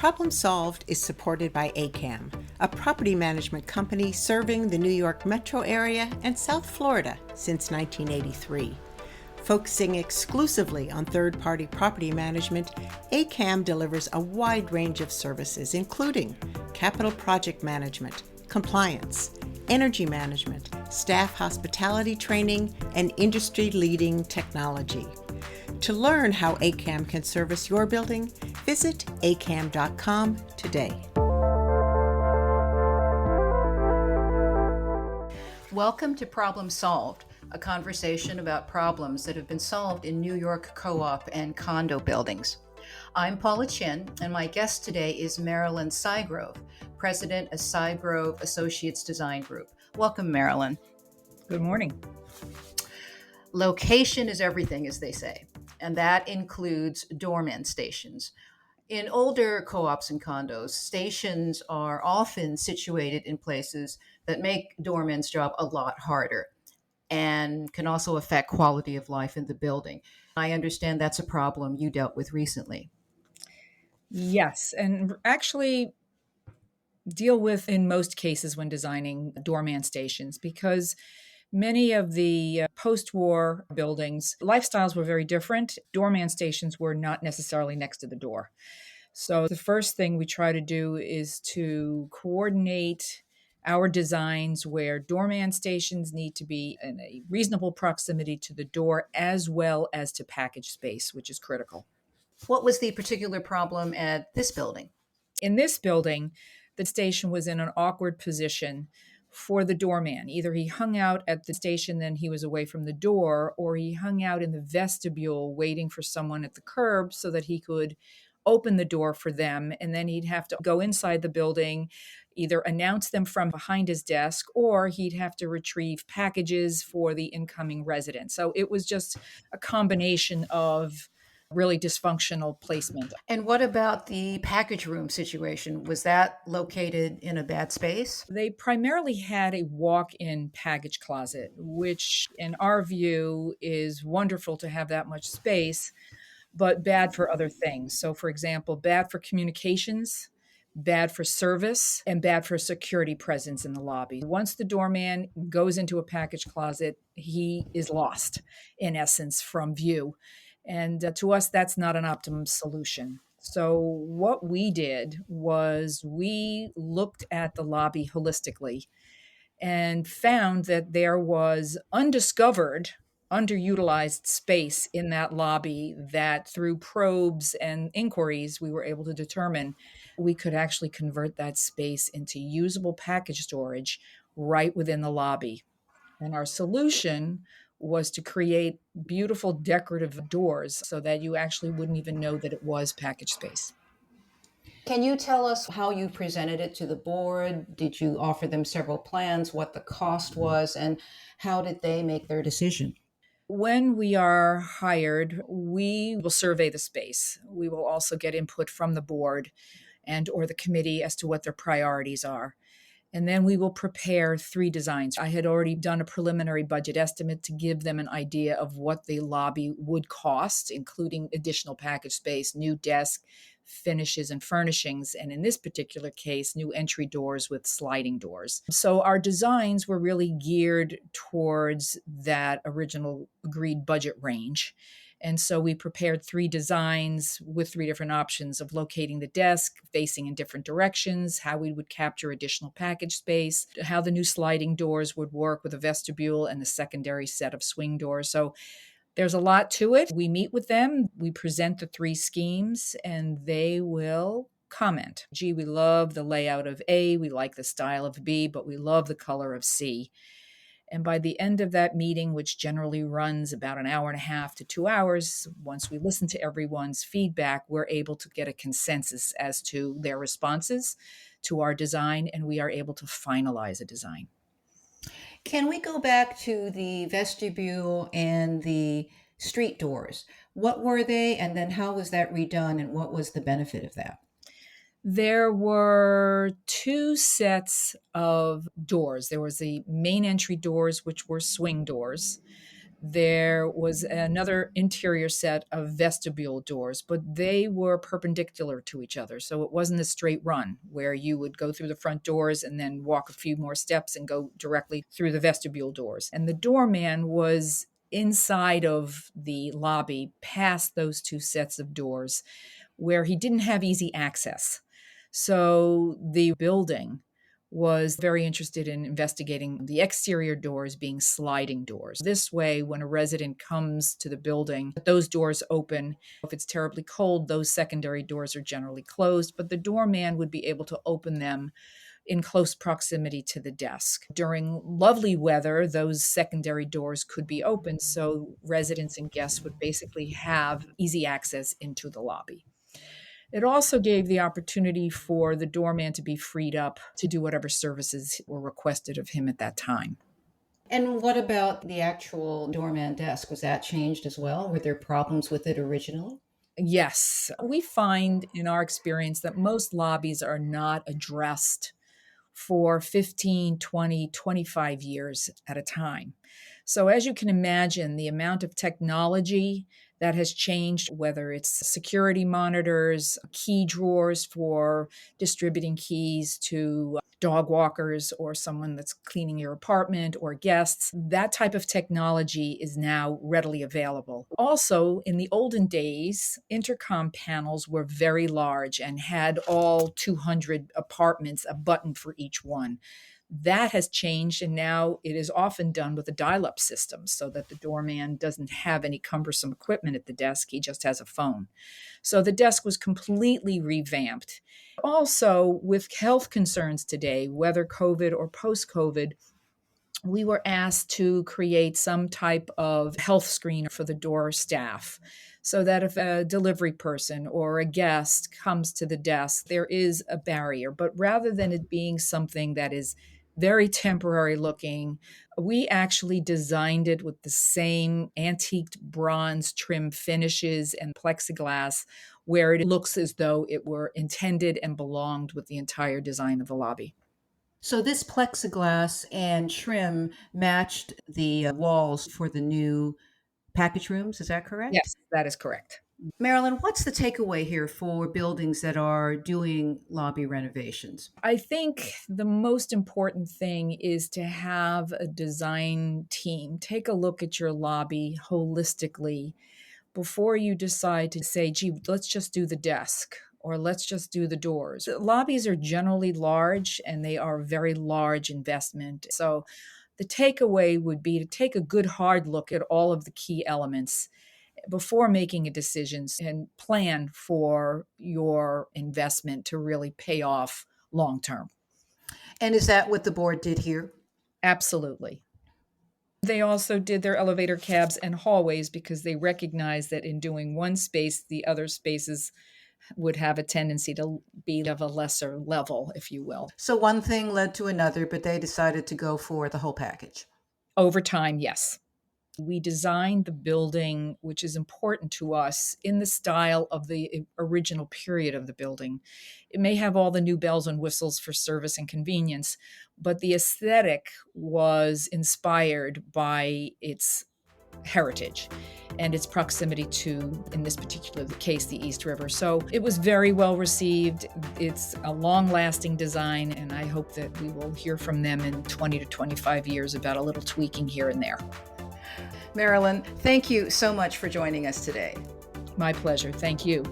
Problem Solved is supported by ACAM, a property management company serving the New York metro area and South Florida since 1983. Focusing exclusively on third-party property management, ACAM delivers a wide range of services, including capital project management, compliance, energy management, staff hospitality training, and industry-leading technology. To learn how ACAM can service your building, visit acam.com today. Welcome to Problem Solved, a conversation about problems that have been solved in New York co-op and condo buildings. I'm Paula Chin, and my guest today is Marilyn Sygrove, president of Sygrove Associates Design Group. Welcome, Marilyn. Good morning. Location is everything, as they say, and that includes doorman stations. In older co-ops and condos, stations are often situated in places that make doorman's job a lot harder and can also affect quality of life in the building. I understand that's a problem you dealt with recently. Yes, and actually deal with in most cases when designing doorman stations, because many of the post-war buildings, lifestyles were very different. Doorman stations were not necessarily next to the door. So the first thing we try to do is to coordinate our designs where doorman stations need to be in a reasonable proximity to the door as well as to package space, which is critical. What was the particular problem at this building? In this building, the station was in an awkward position for the doorman. Either he hung out at the station, then he was away from the door, or he hung out in the vestibule waiting for someone at the curb so that he could open the door for them. And then he'd have to go inside the building, either announce them from behind his desk, or he'd have to retrieve packages for the incoming resident. So it was just a combination of really dysfunctional placement. And what about the package room situation? Was that located in a bad space? They primarily had a walk-in package closet, which in our view is wonderful to have that much space, but bad for other things. So for example, bad for communications, bad for service, and bad for security presence in the lobby. Once the doorman goes into a package closet, he is lost, in essence, from view. And to us, that's not an optimum solution. So what we did was we looked at the lobby holistically and found that there was undiscovered, underutilized space in that lobby that through probes and inquiries, we were able to determine we could actually convert that space into usable package storage right within the lobby. And our solution was to create beautiful decorative doors so that you actually wouldn't even know that it was package space. Can you tell us how you presented it to the board? Did you offer them several plans, what the cost was, and how did they make their decision? When we are hired, we will survey the space. We will also get input from the board and or the committee as to what their priorities are. And then we will prepare 3 designs. I had already done a preliminary budget estimate to give them an idea of what the lobby would cost, including additional package space, new desk, finishes, and furnishings. And in this particular case, new entry doors with sliding doors. So our designs were really geared towards that original agreed budget range. And so we prepared 3 designs with 3 different options of locating the desk, facing in different directions, how we would capture additional package space, how the new sliding doors would work with a vestibule and the secondary set of swing doors. So there's a lot to it. We meet with them, we present the 3 schemes, and they will comment. Gee, we love the layout of A, we like the style of B, but we love the color of C. And by the end of that meeting, which generally runs about an hour and a half to 2 hours, once we listen to everyone's feedback, we're able to get a consensus as to their responses to our design, and we are able to finalize a design. Can we go back to the vestibule and the street doors? What were they, and then how was that redone, and what was the benefit of that? There were 2 sets of doors. There was the main entry doors, which were swing doors. There was another interior set of vestibule doors, but they were perpendicular to each other. So it wasn't a straight run where you would go through the front doors and then walk a few more steps and go directly through the vestibule doors. And the doorman was inside of the lobby past those two sets of doors where he didn't have easy access. So the building was very interested in investigating the exterior doors being sliding doors. This way, when a resident comes to the building, those doors open. If it's terribly cold, those secondary doors are generally closed, but the doorman would be able to open them in close proximity to the desk. During lovely weather, those secondary doors could be open, so residents and guests would basically have easy access into the lobby. It also gave the opportunity for the doorman to be freed up to do whatever services were requested of him at that time. And what about the actual doorman desk? Was that changed as well? Were there problems with it originally? Yes, we find in our experience that most lobbies are not addressed for 15, 20, 25 years at a time. So, as you can imagine, the amount of technology that has changed, whether it's security monitors, key drawers for distributing keys to dog walkers or someone that's cleaning your apartment or guests, that type of technology is now readily available. Also, in the olden days, intercom panels were very large and had all 200 apartments, a button for each one. That has changed, and now it is often done with a dial-up system so that the doorman doesn't have any cumbersome equipment at the desk. He just has a phone. So the desk was completely revamped. Also, with health concerns today, whether COVID or post-COVID, we were asked to create some type of health screen for the door staff so that if a delivery person or a guest comes to the desk, there is a barrier. But rather than it being something that is very temporary looking, we actually designed it with the same antiqued bronze trim finishes and plexiglass, where it looks as though it were intended and belonged with the entire design of the lobby. So this plexiglass and trim matched the walls for the new package rooms. Is that correct? Yes, that is correct. Marilyn, what's the takeaway here for buildings that are doing lobby renovations? I think the most important thing is to have a design team take a look at your lobby holistically before you decide to say, gee, let's just do the desk or let's just do the doors. The lobbies are generally large and they are a very large investment. So the takeaway would be to take a good hard look at all of the key elements before making a decision and plan for your investment to really pay off long term. And is that what the board did here? Absolutely. They also did their elevator cabs and hallways because they recognized that in doing one space, the other spaces would have a tendency to be of a lesser level, if you will. So one thing led to another, but they decided to go for the whole package. Over time, yes. We designed the building, which is important to us, in the style of the original period of the building. It may have all the new bells and whistles for service and convenience, but the aesthetic was inspired by its heritage and its proximity to, in this particular case, the East River. So it was very well received. It's a long-lasting design, and I hope that we will hear from them in 20 to 25 years about a little tweaking here and there. Marilyn, thank you so much for joining us today. My pleasure. Thank you.